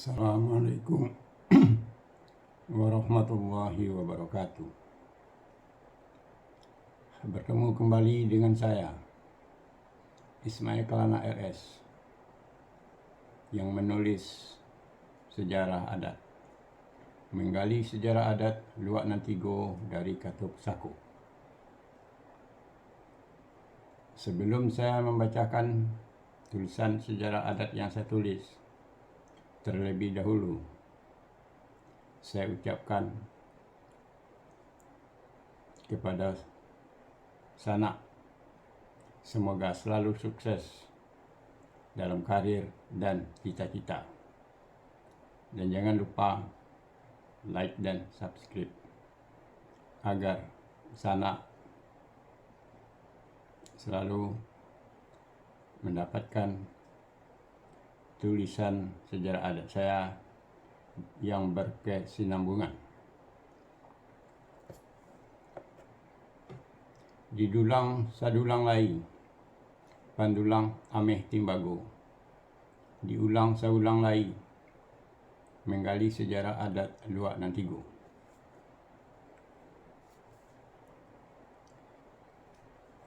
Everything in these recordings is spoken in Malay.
Assalamualaikum warahmatullahi wabarakatuh. Bertemu kembali dengan saya, Ismail Kelana RS, yang menulis sejarah adat, menggali sejarah adat Luak Nantigo dari Katup Sako. Sebelum saya membacakan tulisan sejarah adat yang saya tulis, terlebih dahulu saya ucapkan kepada Sanak, semoga selalu sukses dalam karir dan cita-cita. Dan jangan lupa like dan subscribe agar Sanak selalu mendapatkan tulisan sejarah adat saya yang berkesinambungan. Didulang sadulang lai, pandulang ameh timbago. Diulang saulang lai, menggali sejarah adat Luak Nantigo.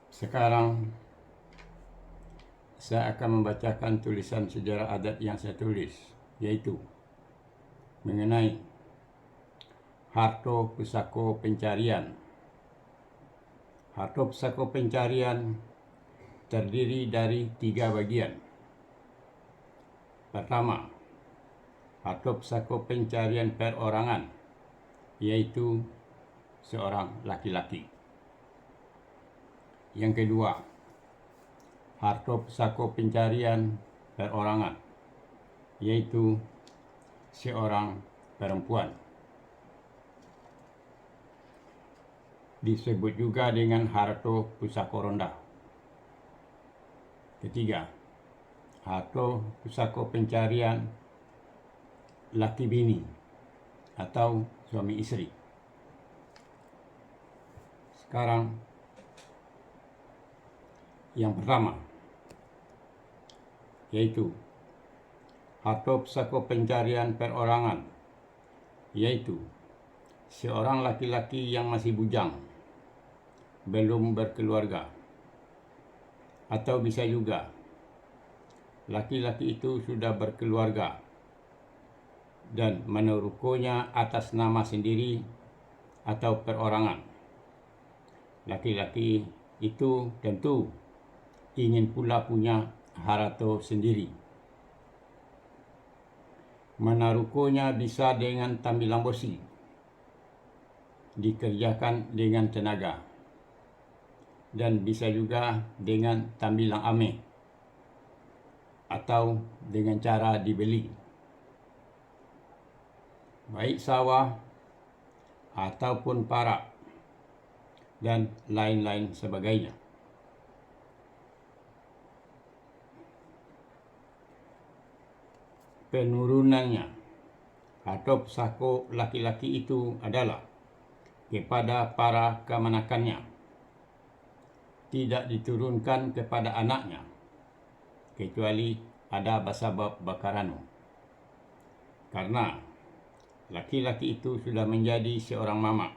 Sekarang saya akan membacakan tulisan sejarah adat yang saya tulis, yaitu mengenai Harto Pusako Pencarian. Harto Pusako Pencarian terdiri dari 3 bagian. Pertama, Harto Pusako Pencarian perorangan, yaitu seorang laki-laki. Yang kedua, Harto Pusako Pencarian perorangan, yaitu seorang perempuan. Disebut juga dengan Harto Pusako Ronda. Ketiga, Harto Pusako Pencarian laki bini atau suami istri. Sekarang yang pertama, yaitu Harto Pusako Pencarian perorangan, yaitu seorang laki-laki yang masih bujang, belum berkeluarga, atau bisa juga laki-laki itu sudah berkeluarga dan menaruhnya atas nama sendiri atau perorangan. Laki-laki itu tentu ingin pula punya harta sendiri. Menaruhnya bisa dengan tambilang bosi, dikerjakan dengan tenaga, dan bisa juga dengan tambilang ame atau dengan cara dibeli, baik sawah ataupun parak dan lain-lain sebagainya. Penurunannya Harto Pusako laki-laki itu adalah kepada para kemanakannya, tidak diturunkan kepada anaknya, kecuali ada basabab bakarano, karena laki-laki itu sudah menjadi seorang mama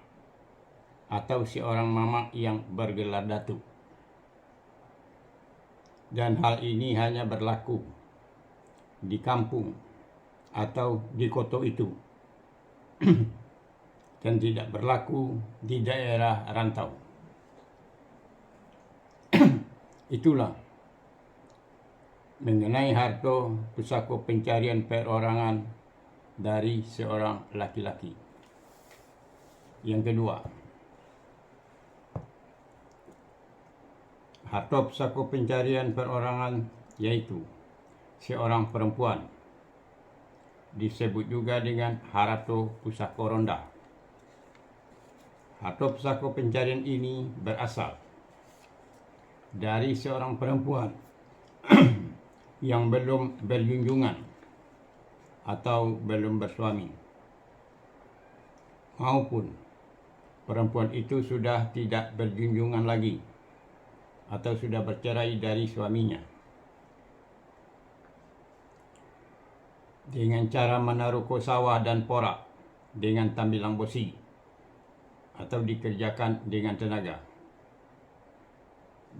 atau seorang mama yang bergelar datuk. Dan hal ini hanya berlaku di kampung atau di kota itu dan tidak berlaku di daerah rantau. Itulah mengenai Harto Pusako Pencarian perorangan dari seorang laki-laki. Yang kedua, Harto Pusako Pencarian perorangan yaitu seorang perempuan, disebut juga dengan Harto Pusako Ronda. Harto Pusako Pencarian ini berasal dari seorang perempuan yang belum berjunjungan atau belum bersuami, maupun perempuan itu sudah tidak berjunjungan lagi atau sudah bercerai dari suaminya. dengan cara menaruh sawah dan porak dengan tambilang besi atau dikerjakan dengan tenaga,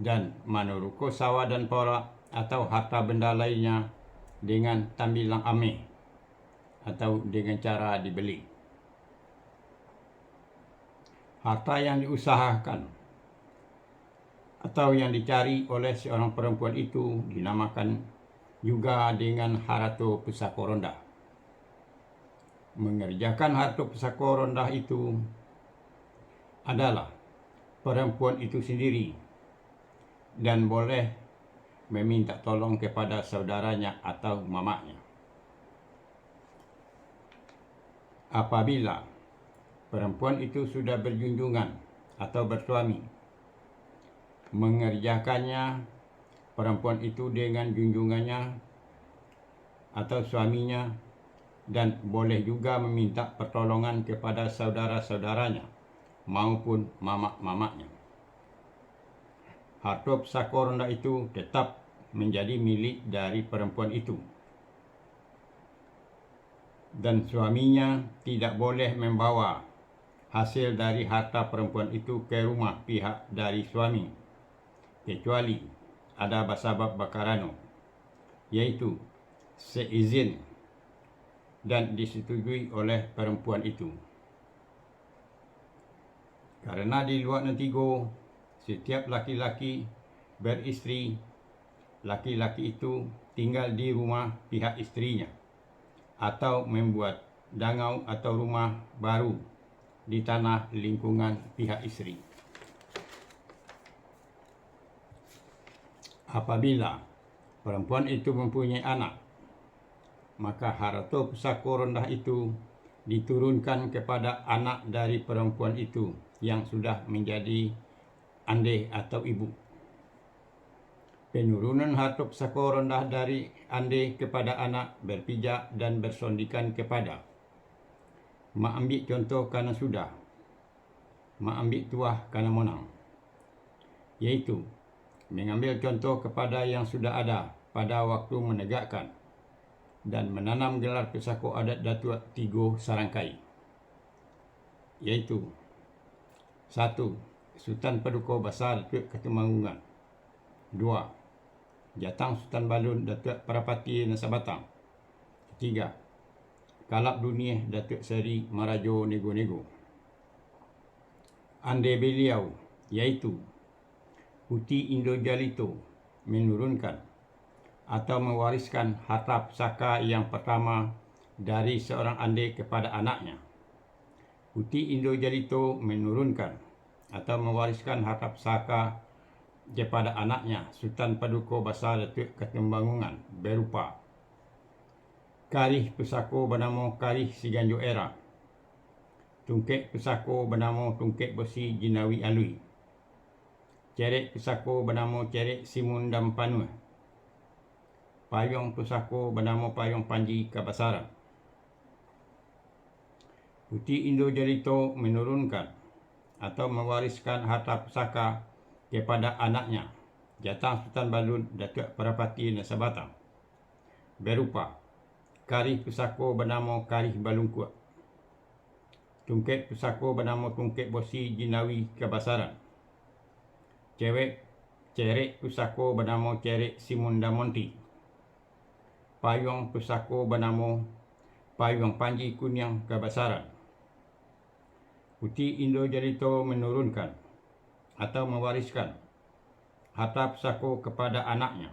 dan menaruh sawah dan porak atau harta benda lainnya dengan tambilang ameh atau dengan cara dibeli. Harta yang diusahakan atau yang dicari oleh seorang perempuan itu dinamakan juga dengan harato pusako rondah. Mengerjakan harato pusako rondah itu adalah perempuan itu sendiri dan boleh meminta tolong kepada saudaranya atau mamaknya. Apabila perempuan itu sudah berjunjungan atau bersuami, mengerjakannya perempuan itu dengan junjungannya atau suaminya, dan boleh juga meminta pertolongan kepada saudara-saudaranya maupun mamak-mamaknya. Harta pusako rondah itu tetap menjadi milik dari perempuan itu, dan suaminya tidak boleh membawa hasil dari harta perempuan itu ke rumah pihak dari suami, kecuali ada basabab bakarano, yaitu seizin dan disetujui oleh perempuan itu. Karena di luar Netigo, setiap laki-laki beristri, laki-laki itu tinggal di rumah pihak istrinya atau membuat dangau atau rumah baru di tanah lingkungan pihak istri. Apabila perempuan itu mempunyai anak, maka harato pusako rondah itu diturunkan kepada anak dari perempuan itu yang sudah menjadi ande atau ibu. Penurunan harta pusako rondah dari ande kepada anak berpijak dan bersondikan kepada mengambil contoh karena sudah, mengambil tuah karena menang, yaitu mengambil contoh kepada yang sudah ada pada waktu menegakkan dan menanam gelar pusako adat Datuk 3 Sarangkai, yaitu 1. Sultan Paduka Besar Datuk Ketumanggungan. 2. Jatang Sultan Balun Datuk Parapati Nasabatang. 3. Kalap Dunia Datuk Seri Marajo Nego-Nego. Ande beliau, yaitu Uti Indo Jalito, menurunkan atau mewariskan harta pusaka yang pertama dari seorang ande kepada anaknya. Uti Indo Jalito menurunkan atau mewariskan harta pusaka kepada anaknya Sultan Paduka Besar Datuk Ketumanggungan berupa karih pusako bernama karih Siganjo Era, tungkek pusako bernama tungkek besi Jinawi Alui, cerek pusako bernama cerek Simun Dampanua, payung pusako bernama payung Panji Kabasaran. Uti Indo Jalito menurunkan atau mewariskan harta pusaka kepada anaknya Jatang Sultan Balun Datuk Parapati Nasabatang berupa karih pusako bernama karih Balungkuat, tungkek pusako bernama tungkek besi Jinawi Kabasaran, cerek pusako bernama cerek Simunda Monti, payung pusako bernama payung Panji Kunyang Kabasaran. Uti Indo Jalito menurunkan atau mewariskan harta pusako kepada anaknya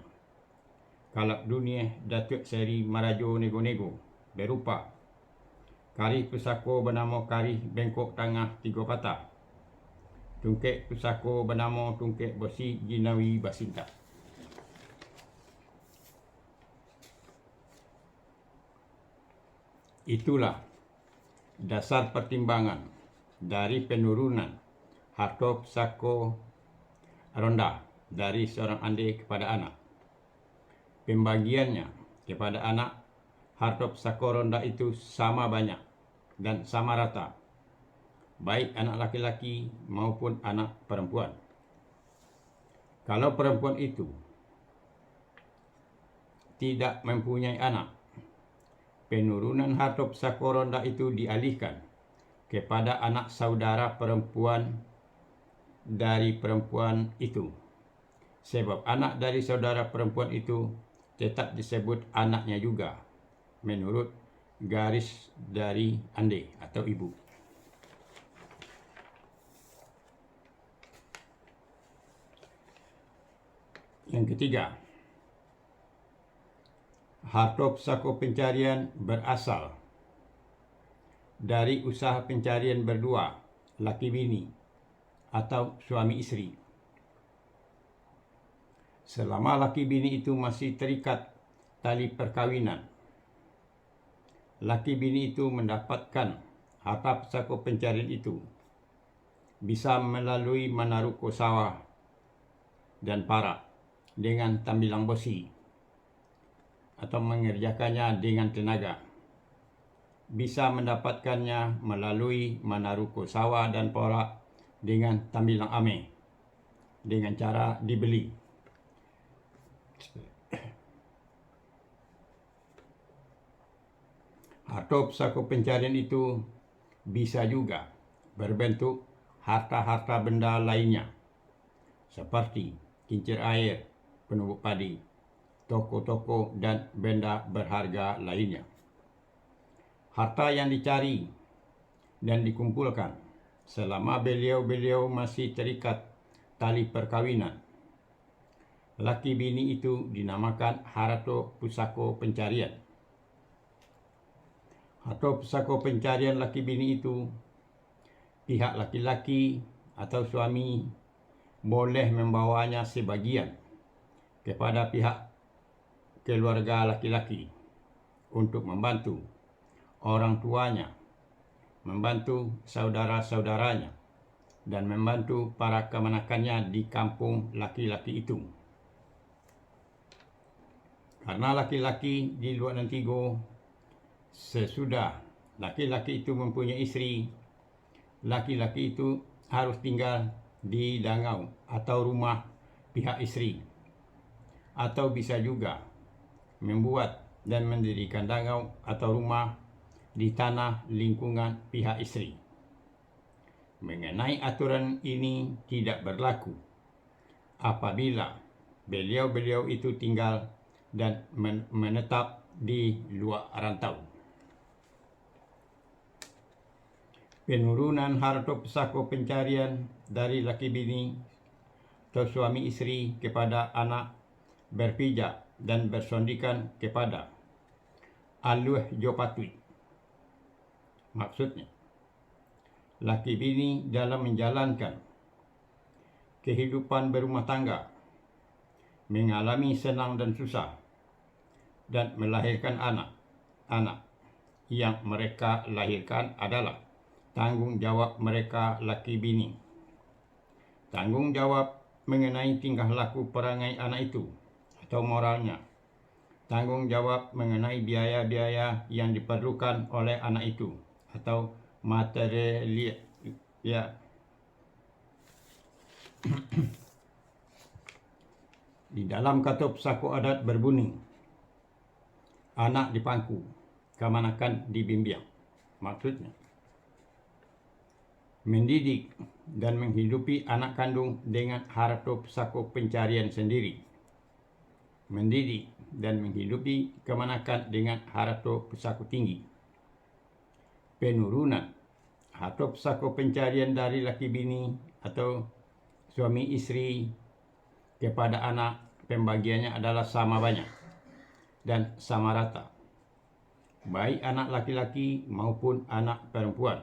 Kalap Dunia Datuk Seri Marajo Nego-Nego berupa karih pusako bernama karih Bengkok Tangah 3 Patah, tungkek pusako bernama tungkek besi Jinawi Basinta. Itulah dasar pertimbangan dari penurunan harta pusako rondah dari seorang ande kepada anak. Pembagiannya kepada anak harta pusako rondah itu sama banyak dan sama rata, baik anak laki-laki maupun anak perempuan. Kalau perempuan itu tidak mempunyai anak, penurunan harta pusaka ronda itu dialihkan kepada anak saudara perempuan dari perempuan itu. Sebab anak dari saudara perempuan itu tetap disebut anaknya juga, menurut garis dari ande atau ibu. Yang ketiga, harta pusaka pencarian berasal dari usaha pencarian berdua, laki bini atau suami istri. Selama laki bini itu masih terikat tali perkawinan, laki bini itu mendapatkan harta pusaka pencarian itu bisa melalui menaruh sawah dan para dengan tambilang besi atau mengerjakannya dengan tenaga. Bisa mendapatkannya melalui menaruh sawah dan porak dengan tambilang ame dengan cara dibeli. Harta pusaka pencarian itu bisa juga berbentuk harta-harta benda lainnya seperti kincir air, penumbuk padi, toko-toko dan benda berharga lainnya. Harta yang dicari dan dikumpulkan selama beliau-beliau masih terikat tali perkawinan, laki bini itu dinamakan harta pusaka pencarian. Harta pusaka pencarian laki bini itu, pihak laki-laki atau suami boleh membawanya sebagian kepada pihak keluarga laki-laki untuk membantu orang tuanya, membantu saudara-saudaranya, dan membantu para kemenakannya di kampung laki-laki itu. Karena laki-laki di luar Nantigo, sesudah laki-laki itu mempunyai istri, laki-laki itu harus tinggal di dangau atau rumah pihak istri, atau bisa juga membuat dan mendirikan dangau atau rumah di tanah lingkungan pihak istri. Mengenai aturan ini tidak berlaku apabila beliau-beliau itu tinggal dan menetap di luar rantau. Penurunan harta pusaka pencarian dari laki bini atau suami istri kepada anak berpijak dan bersondikan kepada aluh jopatui. Maksudnya, laki bini dalam menjalankan kehidupan berumah tangga mengalami senang dan susah dan melahirkan anak-anak yang mereka lahirkan adalah tanggung jawab mereka laki bini. Tanggung jawab mengenai tingkah laku perangai anak itu atau moralnya. Tanggung jawab mengenai biaya-biaya yang diperlukan oleh anak itu atau material. Di dalam kata pusaka adat berbunyi, anak dipangku, kemanakan dibimbing. Maksudnya, mendidik dan menghidupi anak kandung dengan harta pusaka pencarian sendiri. Mendidik dan menghidupi kemanakan dengan harta pusaka tinggi. Penurunan harta pusaka pencarian dari laki bini atau suami istri kepada anak, pembagiannya adalah sama banyak dan sama rata, baik anak laki-laki maupun anak perempuan.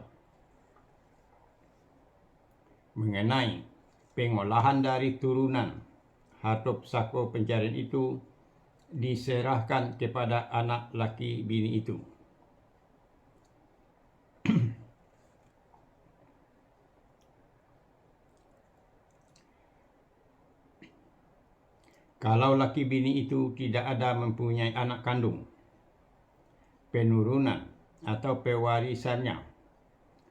Mengenai pengolahan dari turunan harta pusaka pencarian itu diserahkan kepada anak laki bini itu. Kalau laki bini itu tidak ada mempunyai anak kandung, penurunan atau pewarisannya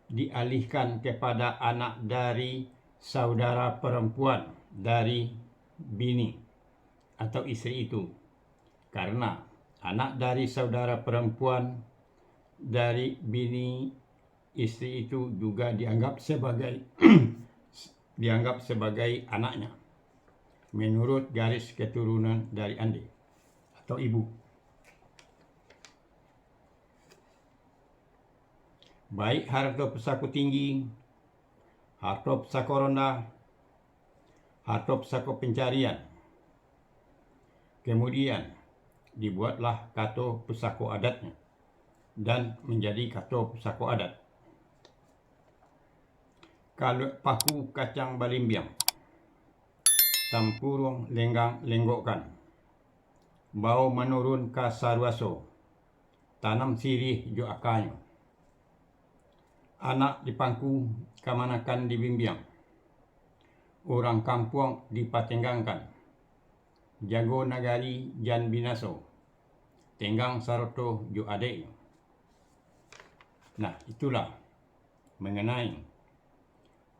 dialihkan kepada anak dari saudara perempuan dari bini atau istri itu, karena anak dari saudara perempuan dari bini istri itu juga dianggap sebagai dianggap sebagai anaknya menurut garis keturunan dari ande atau ibu. Baik harta pusaka tinggi, harta pusaka rendah, harta pusaka pencarian. Kemudian dibuatlah kartu pusaka adatnya dan menjadi kartu pusaka adat. Kalau paku kacang balimbiang, tampurung lenggang lenggokkan, bau menurun ke sarwaso, tanam sirih jo akanyo. Anak dipangku kamanakan dibimbiang, orang kampung dipatenggangkan, jago nagari jan binaso, tenggang saroto jo adek. Nah, itulah mengenai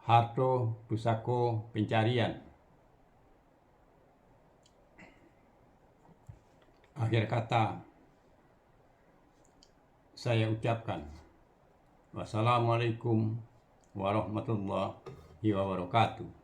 harta pusaka pencarian. Akhir kata saya ucapkan wassalamualaikum warahmatullahi wabarakatuh.